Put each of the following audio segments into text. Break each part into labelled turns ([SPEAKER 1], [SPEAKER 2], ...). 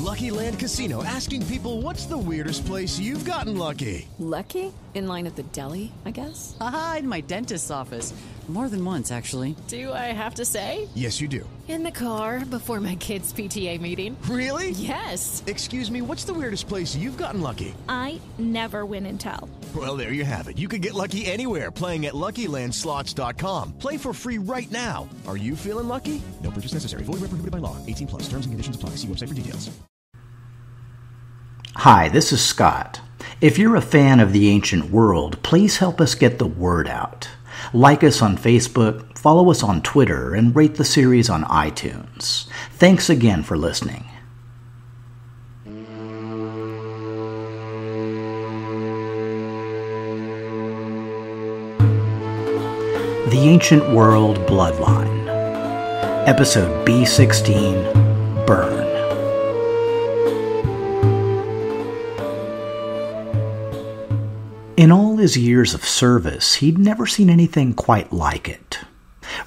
[SPEAKER 1] Lucky Land Casino, asking people, what's the weirdest place you've gotten lucky?
[SPEAKER 2] Lucky? In line at the deli, I guess?
[SPEAKER 3] Aha, in my dentist's office. More than once, actually.
[SPEAKER 2] Do I have to say?
[SPEAKER 1] Yes, you do.
[SPEAKER 2] In the car before my kids' PTA meeting.
[SPEAKER 1] Really?
[SPEAKER 2] Yes.
[SPEAKER 1] Excuse me, what's the weirdest place you've gotten lucky?
[SPEAKER 4] I never win and tell.
[SPEAKER 1] Well, there you have it. You can get lucky anywhere, playing at LuckyLandSlots.com. Play for free right now. Are you feeling lucky? No purchase necessary. Void where prohibited by law. 18 plus. Terms and conditions apply. See website for details.
[SPEAKER 5] Hi, this is Scott. If you're a fan of the ancient world, please help us get the word out. Like us on Facebook, follow us on Twitter, and rate the series on iTunes. Thanks again for listening. The Ancient World Bloodline, Episode B16, Burn. In all his years of service, he'd never seen anything quite like it.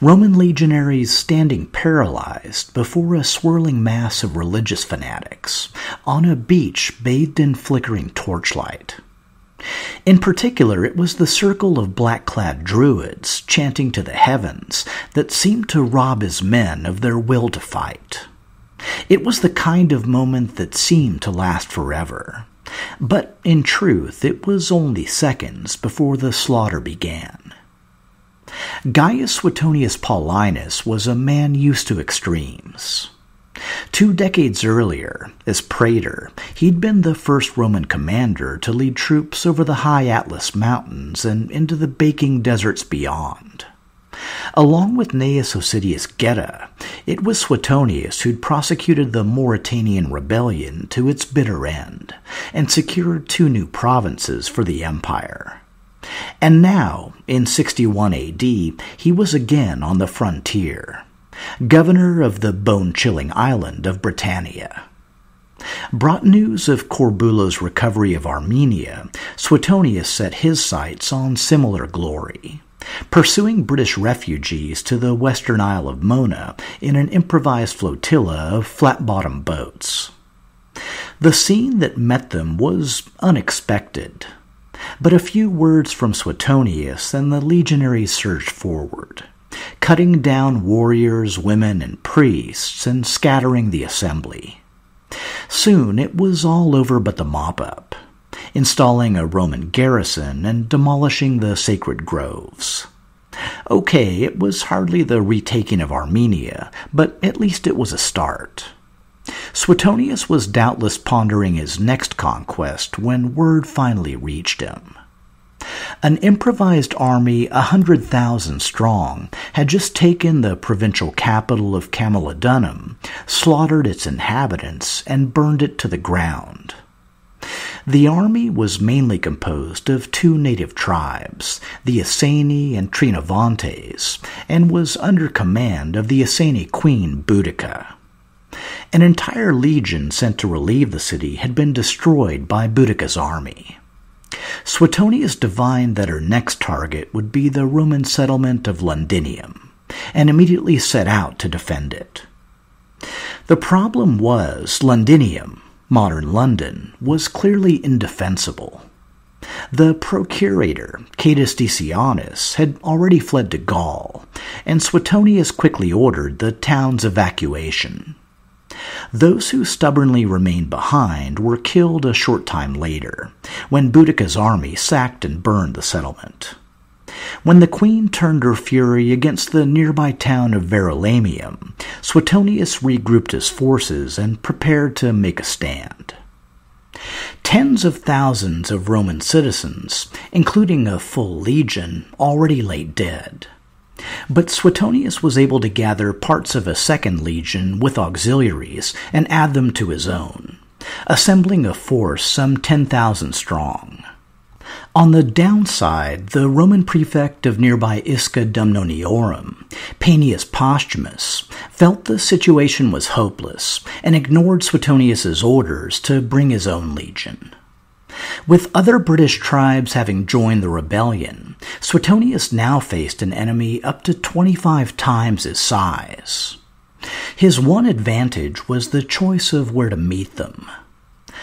[SPEAKER 5] Roman legionaries standing paralyzed before a swirling mass of religious fanatics on a beach bathed in flickering torchlight. In particular, it was the circle of black-clad druids chanting to the heavens that seemed to rob his men of their will to fight. It was the kind of moment that seemed to last forever. But in truth, it was only seconds before the slaughter began. Gaius Suetonius Paulinus was a man used to extremes. 2 decades earlier, as praetor, he'd been the first Roman commander to lead troops over the high Atlas Mountains and into the baking deserts beyond. Along with Gnaeus Hosidius Geta, it was Suetonius who'd prosecuted the Mauritanian rebellion to its bitter end and secured 2 new provinces for the empire. And now, in 61 AD, he was again on the frontier, governor of the bone-chilling island of Britannia. Brought news of Corbulo's recovery of Armenia, Suetonius set his sights on similar glory, pursuing British refugees to the western Isle of Mona in an improvised flotilla of flat-bottomed boats. The scene that met them was unexpected, but a few words from Suetonius and the legionaries surged forward, cutting down warriors, women, and priests and scattering the assembly. Soon it was all over but the mop-up, installing a Roman garrison and demolishing the sacred groves. Okay, it was hardly the retaking of Armenia, but at least it was a start. Suetonius was doubtless pondering his next conquest when word finally reached him. An improvised army 100,000 strong had just taken the provincial capital of Camulodunum, slaughtered its inhabitants, and burned it to the ground. The army was mainly composed of 2 native tribes, the Iceni and Trinovantes, and was under command of the Iceni queen Boudica. An entire legion sent to relieve the city had been destroyed by Boudica's army. Suetonius divined that her next target would be the Roman settlement of Londinium, and immediately set out to defend it. The problem was Londinium, modern London, was clearly indefensible. The procurator, Catus Decianus, had already fled to Gaul, and Suetonius quickly ordered the town's evacuation. Those who stubbornly remained behind were killed a short time later, when Boudica's army sacked and burned the settlement. When the queen turned her fury against the nearby town of Verulamium, Suetonius regrouped his forces and prepared to make a stand. Tens of thousands of Roman citizens, including a full legion, already lay dead. But Suetonius was able to gather parts of a second legion with auxiliaries and add them to his own, assembling a force some 10,000 strong. On the downside, the Roman prefect of nearby Isca Dumnoniorum, Paenius Posthumus, felt the situation was hopeless and ignored Suetonius's orders to bring his own legion. With other British tribes having joined the rebellion, Suetonius now faced an enemy up to 25 times his size. His one advantage was the choice of where to meet them.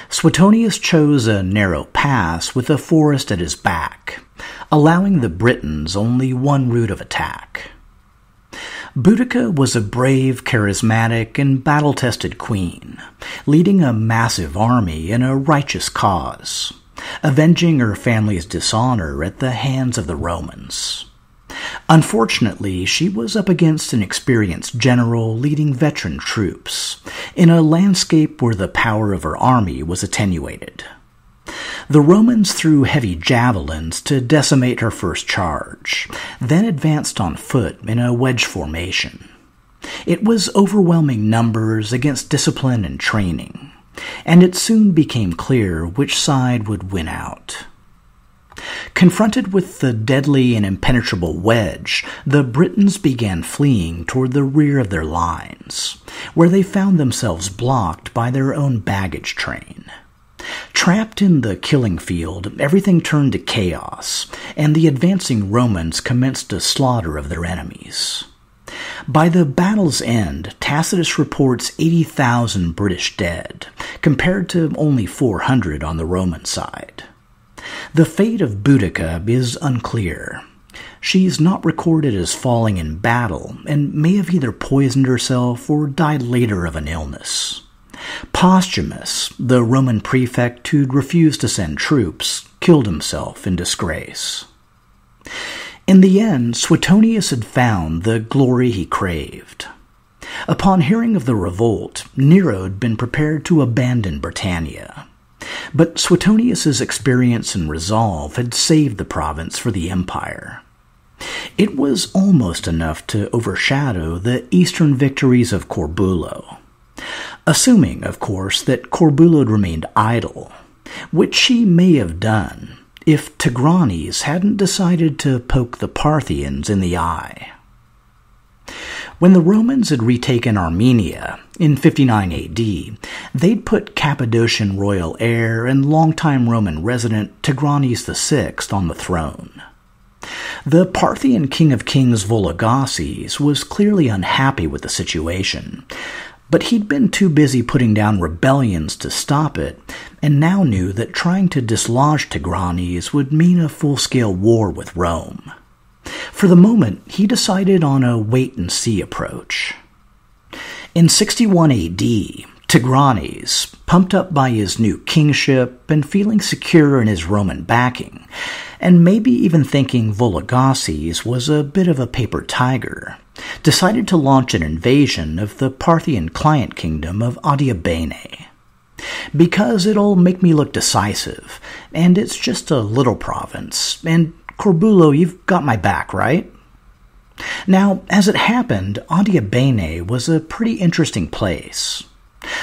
[SPEAKER 5] Suetonius chose a narrow pass with a forest at his back, allowing the Britons only one route of attack. Boudica was a brave, charismatic, and battle-tested queen, leading a massive army in a righteous cause, avenging her family's dishonor at the hands of the Romans. Unfortunately, she was up against an experienced general leading veteran troops, in a landscape where the power of her army was attenuated. The Romans threw heavy javelins to decimate her first charge, then advanced on foot in a wedge formation. It was overwhelming numbers against discipline and training, and it soon became clear which side would win out. Confronted with the deadly and impenetrable wedge, the Britons began fleeing toward the rear of their lines, where they found themselves blocked by their own baggage train. Trapped in the killing field, everything turned to chaos, and the advancing Romans commenced a slaughter of their enemies. By the battle's end, Tacitus reports 80,000 British dead, compared to only 400 on the Roman side. The fate of Boudica is unclear. She's not recorded as falling in battle, and may have either poisoned herself or died later of an illness. Postumus, the Roman prefect who'd refused to send troops, killed himself in disgrace. In the end, Suetonius had found the glory he craved. Upon hearing of the revolt, Nero had been prepared to abandon Britannia. But Suetonius's experience and resolve had saved the province for the empire. It was almost enough to overshadow the eastern victories of Corbulo. Assuming, of course, that Corbulo had remained idle, which she may have done if Tigranes hadn't decided to poke the Parthians in the eye. When the Romans had retaken Armenia in 59 AD, they'd put Cappadocian royal heir and longtime Roman resident Tigranes VI on the throne. The Parthian king of kings Vologases was clearly unhappy with the situation, but he'd been too busy putting down rebellions to stop it, and now knew that trying to dislodge Tigranes would mean a full-scale war with Rome. For the moment, he decided on a wait-and-see approach. In 61 AD, Tigranes, pumped up by his new kingship and feeling secure in his Roman backing, and maybe even thinking Vologases was a bit of a paper tiger, decided to launch an invasion of the Parthian client kingdom of Adiabene. Because it'll make me look decisive, and it's just a little province, and Corbulo, you've got my back, right? Now, as it happened, Adiabene was a pretty interesting place.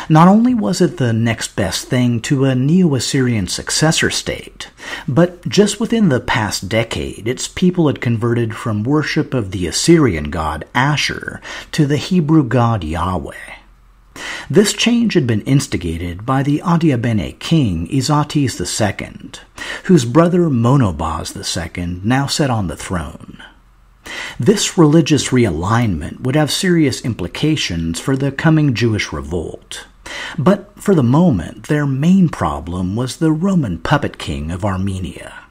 [SPEAKER 5] Not only was it the next best thing to a Neo-Assyrian successor state, but just within the past decade, its people had converted from worship of the Assyrian god Ashur to the Hebrew god Yahweh. This change had been instigated by the Adiabene king Izates II, whose brother Monobaz II now sat on the throne. This religious realignment would have serious implications for the coming Jewish revolt. But for the moment, their main problem was the Roman puppet king of Armenia.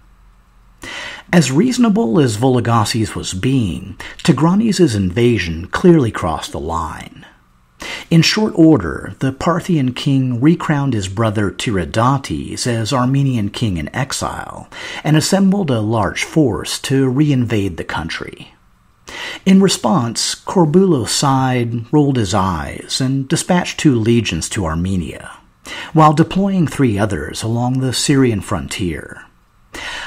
[SPEAKER 5] As reasonable as Vologases was being, Tigranes' invasion clearly crossed the line. In short order, the Parthian king recrowned his brother Tiridates as Armenian king in exile, and assembled a large force to reinvade the country. In response, Corbulo sighed, rolled his eyes, and dispatched 2 legions to Armenia, while deploying 3 others along the Syrian frontier.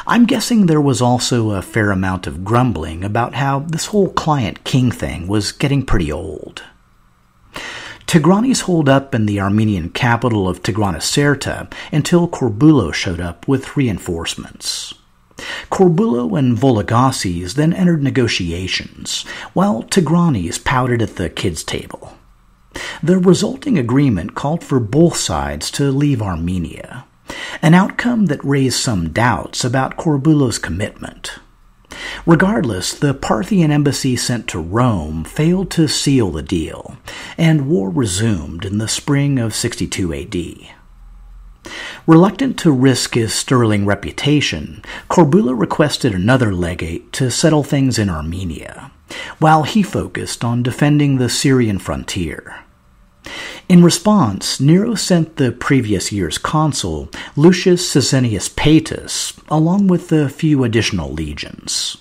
[SPEAKER 5] I'm guessing there was also a fair amount of grumbling about how this whole client king thing was getting pretty old. Tigranes holed up in the Armenian capital of Tigranocerta until Corbulo showed up with reinforcements. Corbulo and Vologases then entered negotiations, while Tigranes pouted at the kids' table. The resulting agreement called for both sides to leave Armenia, an outcome that raised some doubts about Corbulo's commitment. Regardless, the Parthian embassy sent to Rome failed to seal the deal, and war resumed in the spring of 62 AD. Reluctant to risk his sterling reputation, Corbulo requested another legate to settle things in Armenia, while he focused on defending the Syrian frontier. In response, Nero sent the previous year's consul, Lucius Caesenius Paetus, along with a few additional legions.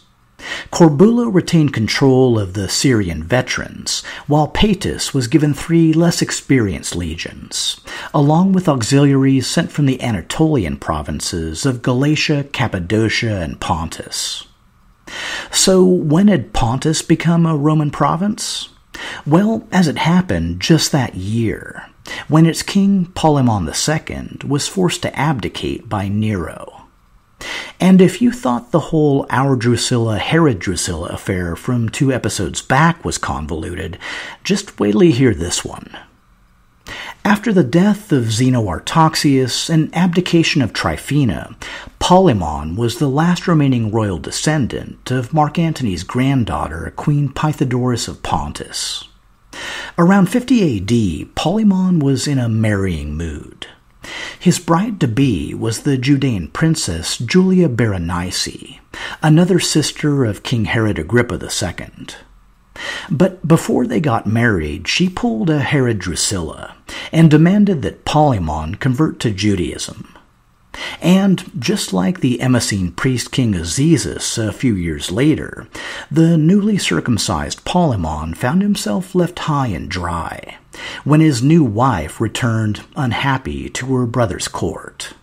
[SPEAKER 5] Corbulo retained control of the Syrian veterans, while Paetus was given 3 less experienced legions, along with auxiliaries sent from the Anatolian provinces of Galatia, Cappadocia, and Pontus. So when had Pontus become a Roman province? Well, as it happened just that year, when its king Polemon II was forced to abdicate by Nero. And if you thought the whole Our Drusilla, Herod Drusilla affair from 2 episodes back was convoluted, just wait till you hear this one. After the death of Zeno Artaxius and abdication of Tryphena, Polemon was the last remaining royal descendant of Mark Antony's granddaughter, Queen Pythodoris of Pontus. Around 50 AD, Polemon was in a marrying mood. His bride-to-be was the Judean princess Julia Berenice, another sister of King Herod Agrippa II. But before they got married, she pulled a Herod Drusilla and demanded that Polemon convert to Judaism. And just like the Emessene priest king Azizus a few years later, the newly circumcised Polemon found himself left high and dry when his new wife returned unhappy to her brother's court.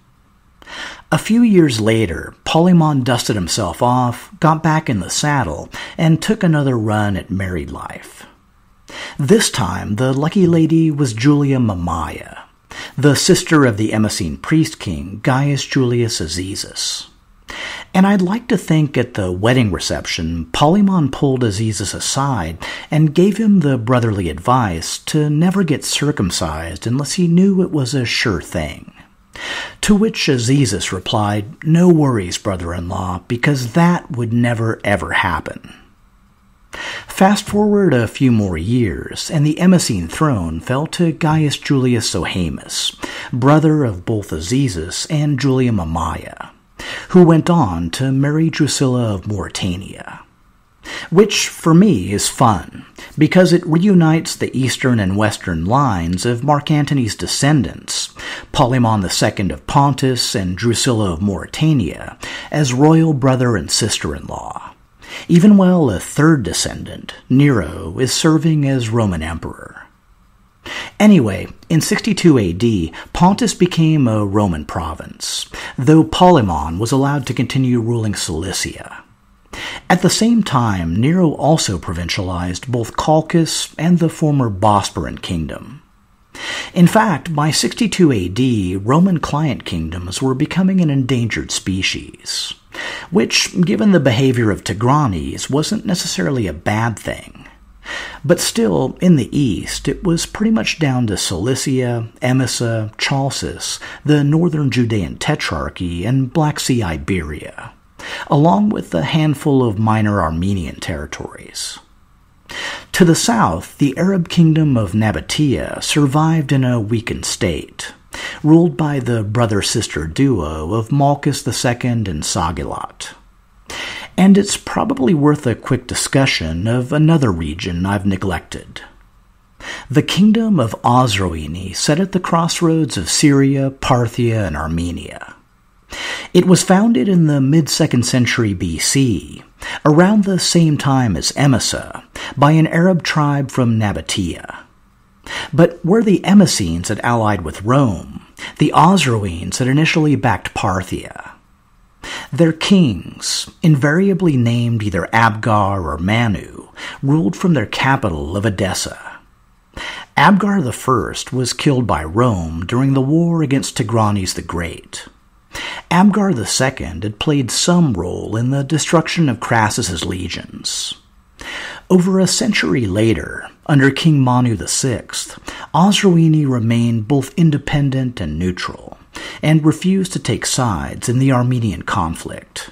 [SPEAKER 5] A few years later, Polemon dusted himself off, got back in the saddle, and took another run at married life. This time, the lucky lady was Julia Mamaia, the sister of the Emessene priest king Gaius Julius Azizus. And I'd like to think at the wedding reception, Polemon pulled Azizus aside and gave him the brotherly advice to never get circumcised unless he knew it was a sure thing. To which Azizus replied, "No worries, brother-in-law, because that would never ever happen." Fast forward a few more years, and the Emessene throne fell to Gaius Julius Sohaemus, brother of both Azizus and Julia Mamaia, who went on to marry Drusilla of Mauritania. Which, for me, is fun, because it reunites the eastern and western lines of Mark Antony's descendants, Polemon II of Pontus and Drusilla of Mauritania, as royal brother and sister-in-law, even while a third descendant, Nero, is serving as Roman emperor. Anyway, in 62 AD, Pontus became a Roman province, though Polemon was allowed to continue ruling Cilicia. At the same time, Nero also provincialized both Colchis and the former Bosporan kingdom. In fact, by 62 AD, Roman client kingdoms were becoming an endangered species, which, given the behavior of Tigranes, wasn't necessarily a bad thing. But still, in the east, it was pretty much down to Cilicia, Emesa, Chalcis, the northern Judean Tetrarchy, and Black Sea Iberia, along with a handful of minor Armenian territories. To the south, the Arab kingdom of Nabatea survived in a weakened state, ruled by the brother-sister duo of Malchus II and Sagilat. And it's probably worth a quick discussion of another region I've neglected. The kingdom of Osroene sat at the crossroads of Syria, Parthia, and Armenia. It was founded in the mid-2nd century BC, around the same time as Emesa, by an Arab tribe from Nabatea. But where the Emessenes had allied with Rome, the Osroenes had initially backed Parthia. Their kings, invariably named either Abgar or Manu, ruled from their capital of Edessa. Abgar I was killed by Rome during the war against Tigranes the Great. Abgar II had played some role in the destruction of Crassus's legions. Over a century later, under King Manu VI, Osroene remained both independent and neutral, and refused to take sides in the Armenian conflict.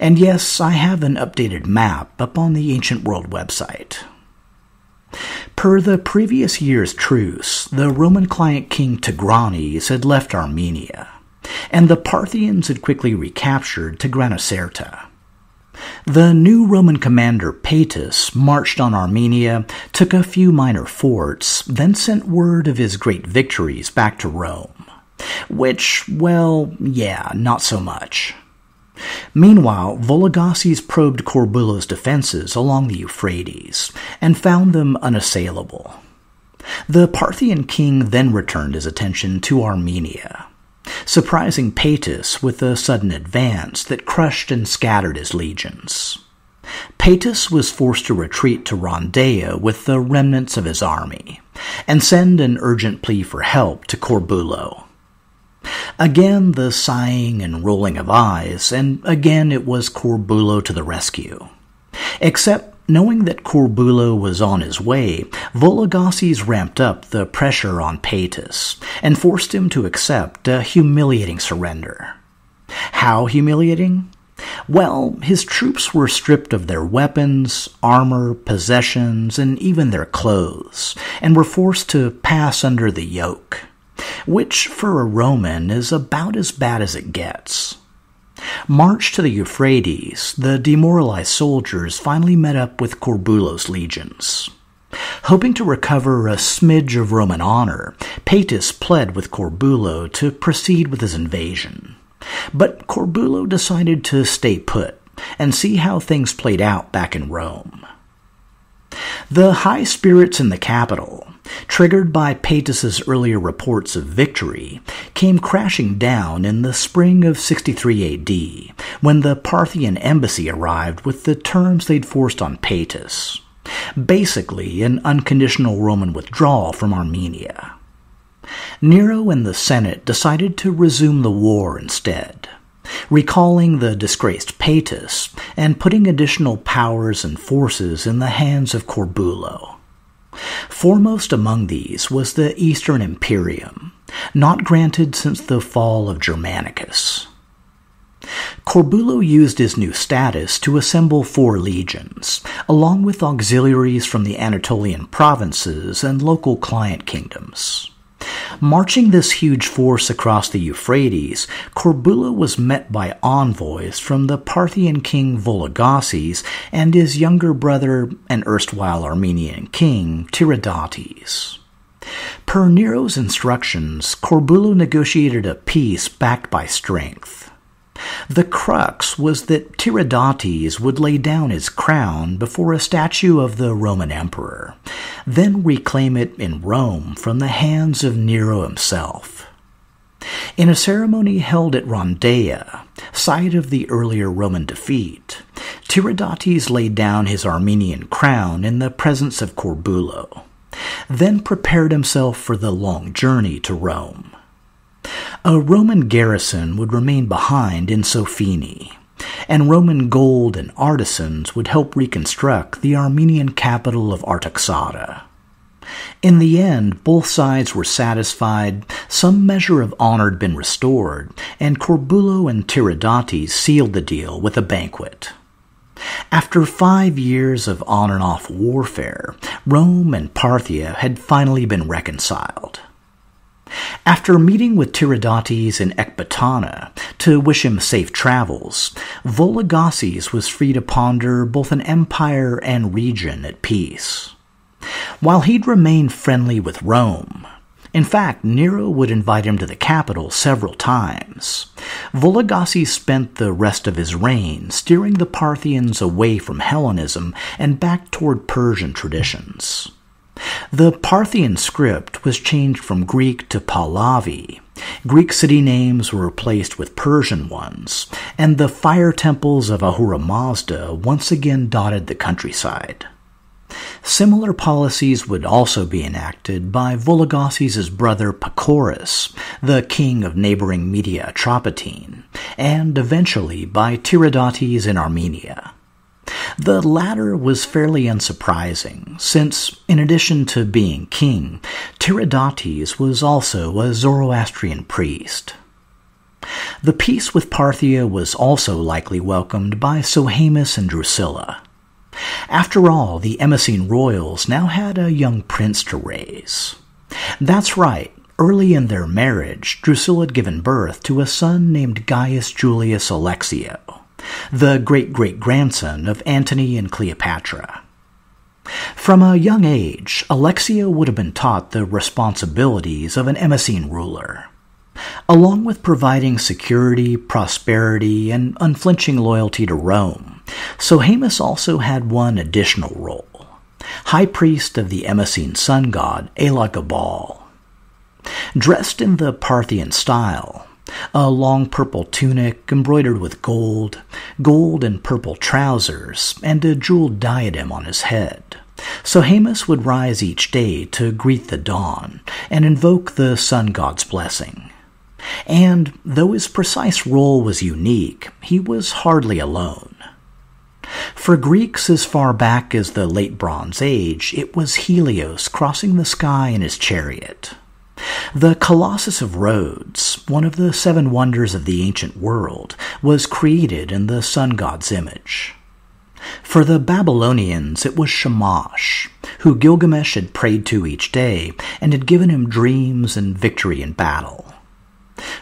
[SPEAKER 5] And yes, I have an updated map up on the Ancient World website. Per the previous year's truce, the Roman client king Tigranes had left Armenia, and the Parthians had quickly recaptured Tigranocerta. The new Roman commander Paetus marched on Armenia, took a few minor forts, then sent word of his great victories back to Rome. Which, well, yeah, not so much. Meanwhile, Vologases probed Corbulo's defenses along the Euphrates and found them unassailable. The Parthian king then returned his attention to Armenia, surprising Paetus with a sudden advance that crushed and scattered his legions. Paetus was forced to retreat to Rondea with the remnants of his army and send an urgent plea for help to Corbulo. Again the sighing and rolling of eyes, and again it was Corbulo to the rescue. Except, knowing that Corbulo was on his way, Vologases ramped up the pressure on Paetus and forced him to accept a humiliating surrender. How humiliating? Well, his troops were stripped of their weapons, armor, possessions, and even their clothes, and were forced to pass under the yoke, which for a Roman is about as bad as it gets. Marched to the Euphrates, the demoralized soldiers finally met up with Corbulo's legions. Hoping to recover a smidge of Roman honor, Paetus pled with Corbulo to proceed with his invasion. But Corbulo decided to stay put and see how things played out back in Rome. The high spirits in the capital, triggered by Paetus's earlier reports of victory, came crashing down in the spring of 63 AD, when the Parthian embassy arrived with the terms they'd forced on Paetus. Basically, an unconditional Roman withdrawal from Armenia. Nero and the Senate decided to resume the war instead, recalling the disgraced Paetus and putting additional powers and forces in the hands of Corbulo. Foremost among these was the Eastern Imperium, not granted since the fall of Germanicus. Corbulo used his new status to assemble 4 legions, along with auxiliaries from the Anatolian provinces and local client kingdoms. Marching this huge force across the Euphrates, Corbulo was met by envoys from the Parthian king Vologases and his younger brother and erstwhile Armenian king Tiridates. Per Nero's instructions, Corbulo negotiated a peace backed by strength. The crux was that Tiridates would lay down his crown before a statue of the Roman emperor, then reclaim it in Rome from the hands of Nero himself. In a ceremony held at Rondea, site of the earlier Roman defeat, Tiridates laid down his Armenian crown in the presence of Corbulo, then prepared himself for the long journey to Rome. A Roman garrison would remain behind in Sophene, and Roman gold and artisans would help reconstruct the Armenian capital of Artaxata. In the end, both sides were satisfied, some measure of honor had been restored, and Corbulo and Tiridates sealed the deal with a banquet. After 5 years of on-and-off warfare, Rome and Parthia had finally been reconciled. After meeting with Tiridates in Ecbatana to wish him safe travels, Vologases was free to ponder both an empire and region at peace. While he'd remain friendly with Rome, in fact, Nero would invite him to the capital several times, Vologases spent the rest of his reign steering the Parthians away from Hellenism and back toward Persian traditions. The Parthian script was changed from Greek to Pahlavi, Greek city names were replaced with Persian ones, and the fire temples of Ahura Mazda once again dotted the countryside. Similar policies would also be enacted by Vologases' brother Pacorus, the king of neighboring Media Atropatene, and eventually by Tiridates in Armenia. The latter was fairly unsurprising, since, in addition to being king, Tiridates was also a Zoroastrian priest. The peace with Parthia was also likely welcomed by Sohaemus and Drusilla. After all, the Emessene royals now had a young prince to raise. That's right, early in their marriage, Drusilla had given birth to a son named Gaius Julius Alexio, the great-great-grandson of Antony and Cleopatra. From a young age, Alexio would have been taught the responsibilities of an Emessene ruler. Along with providing security, prosperity, and unflinching loyalty to Rome, Sohaemus also had one additional role: high priest of the Emessene sun god Elagabal. Dressed in the Parthian style, a long purple tunic embroidered with gold and purple trousers, and a jeweled diadem on his head, Sohaemus would rise each day to greet the dawn and invoke the sun god's blessing. And though his precise role was unique, he was hardly alone. For Greeks as far back as the late Bronze Age, it was Helios crossing the sky in his chariot. The Colossus of Rhodes, one of the 7 wonders of the ancient world, was created in the sun god's image. For the Babylonians, it was Shamash, who Gilgamesh had prayed to each day and had given him dreams and victory in battle.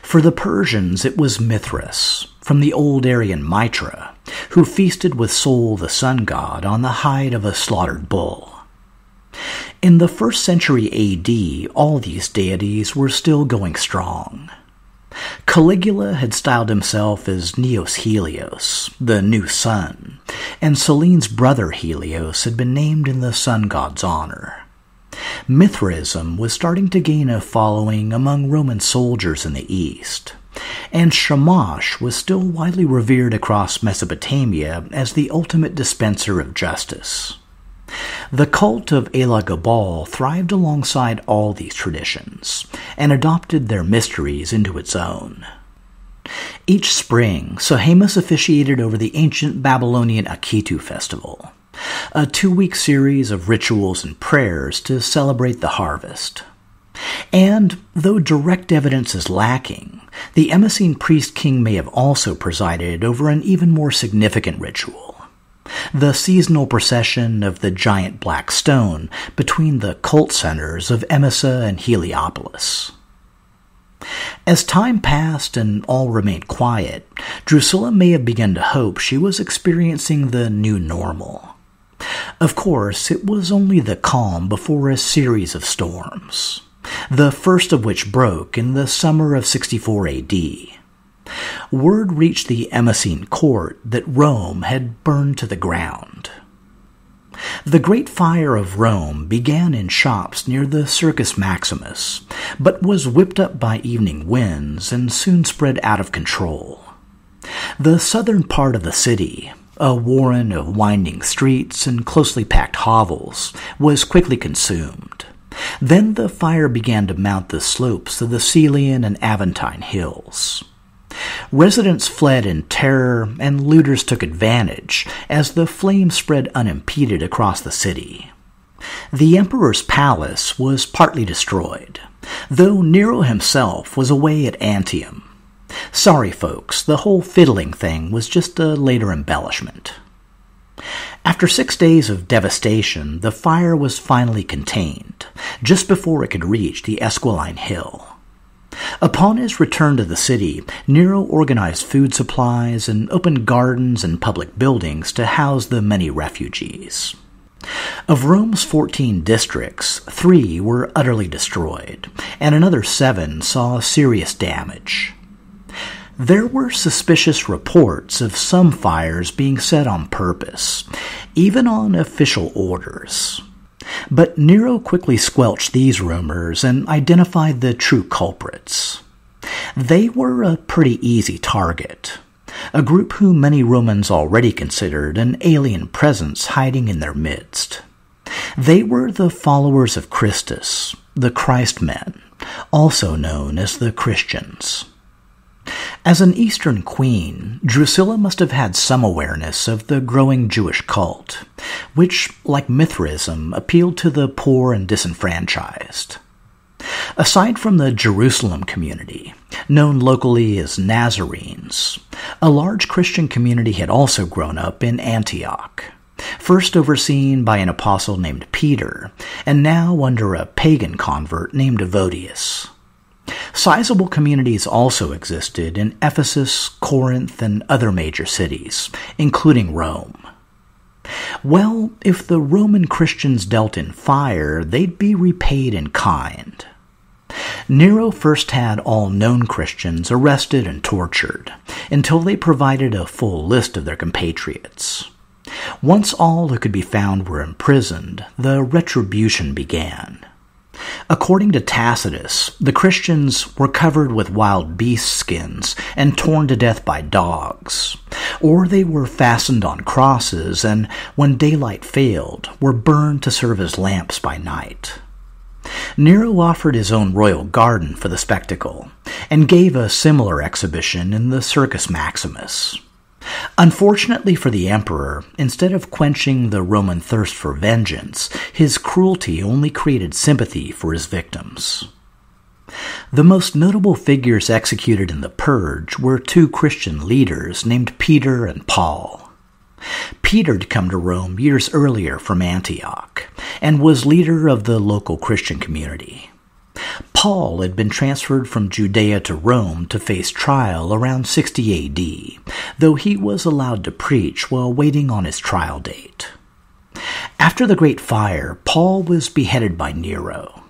[SPEAKER 5] For the Persians, it was Mithras, from the old Aryan Mitra, who feasted with Sol the sun god on the hide of a slaughtered bull. In the 1st century A.D., all these deities were still going strong. Caligula had styled himself as Neos Helios, the new sun, and Selene's brother Helios had been named in the sun god's honor. Mithraism was starting to gain a following among Roman soldiers in the east, and Shamash was still widely revered across Mesopotamia as the ultimate dispenser of justice. The cult of Elagabal thrived alongside all these traditions, and adopted their mysteries into its own. Each spring, Sohaemus officiated over the ancient Babylonian Akitu festival, a 2-week series of rituals and prayers to celebrate the harvest. And, though direct evidence is lacking, the Emessene priest-king may have also presided over an even more significant ritual: the seasonal procession of the giant black stone between the cult centers of Emesa and Heliopolis. As time passed and all remained quiet, Drusilla may have begun to hope she was experiencing the new normal. Of course, it was only the calm before a series of storms, the first of which broke in the summer of 64 A.D. Word reached the Emessene court that Rome had burned to the ground. The Great Fire of Rome began in shops near the Circus Maximus, but was whipped up by evening winds and soon spread out of control. The southern part of the city, a warren of winding streets and closely packed hovels, was quickly consumed. Then the fire began to mount the slopes of the Celian and Aventine hills. Residents fled in terror, and looters took advantage as the flames spread unimpeded across the city. The emperor's palace was partly destroyed, though Nero himself was away at Antium. Sorry, folks, the whole fiddling thing was just a later embellishment. After 6 days of devastation, the fire was finally contained, just before it could reach the Esquiline Hill. Upon his return to the city, Nero organized food supplies and opened gardens and public buildings to house the many refugees. Of Rome's 14 districts, 3 were utterly destroyed, and another 7 saw serious damage. There were suspicious reports of some fires being set on purpose, even on official orders. But Nero quickly squelched these rumors and identified the true culprits. They were a pretty easy target, a group whom many Romans already considered an alien presence hiding in their midst. They were the followers of Christus, the Christ men, also known as the Christians. As an Eastern queen, Drusilla must have had some awareness of the growing Jewish cult, which, like Mithraism, appealed to the poor and disenfranchised. Aside from the Jerusalem community, known locally as Nazarenes, a large Christian community had also grown up in Antioch, first overseen by an apostle named Peter, and now under a pagan convert named Evodius. Sizable communities also existed in Ephesus, Corinth, and other major cities, including Rome. Well, if the Roman Christians dealt in fire, they'd be repaid in kind. Nero first had all known Christians arrested and tortured, until they provided a full list of their compatriots. Once all who could be found were imprisoned, the retribution began. According to Tacitus, the Christians were covered with wild beast skins and torn to death by dogs, or they were fastened on crosses and, when daylight failed, were burned to serve as lamps by night. Nero offered his own royal garden for the spectacle, and gave a similar exhibition in the Circus Maximus. Unfortunately for the emperor, instead of quenching the Roman thirst for vengeance, his cruelty only created sympathy for his victims. The most notable figures executed in the purge were two Christian leaders named Peter and Paul. Peter had come to Rome years earlier from Antioch, and was leader of the local Christian community. Paul had been transferred from Judea to Rome to face trial around 60 A.D., though he was allowed to preach while waiting on his trial date. After the Great Fire, Paul was beheaded by Nero,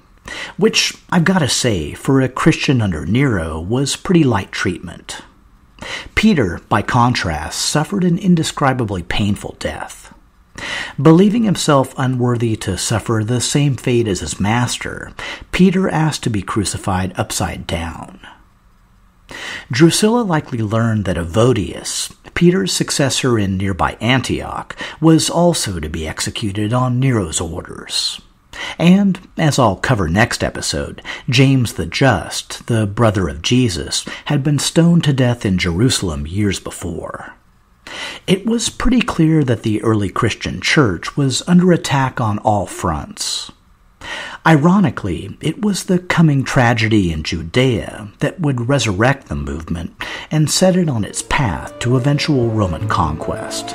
[SPEAKER 5] which, I've got to say, for a Christian under Nero, was pretty light treatment. Peter, by contrast, suffered an indescribably painful death. Believing himself unworthy to suffer the same fate as his master, Peter asked to be crucified upside down. Drusilla likely learned that Evodius, Peter's successor in nearby Antioch, was also to be executed on Nero's orders. And, as I'll cover next episode, James the Just, the brother of Jesus, had been stoned to death in Jerusalem years before. It was pretty clear that the early Christian church was under attack on all fronts. Ironically, it was the coming tragedy in Judea that would resurrect the movement and set it on its path to eventual Roman conquest.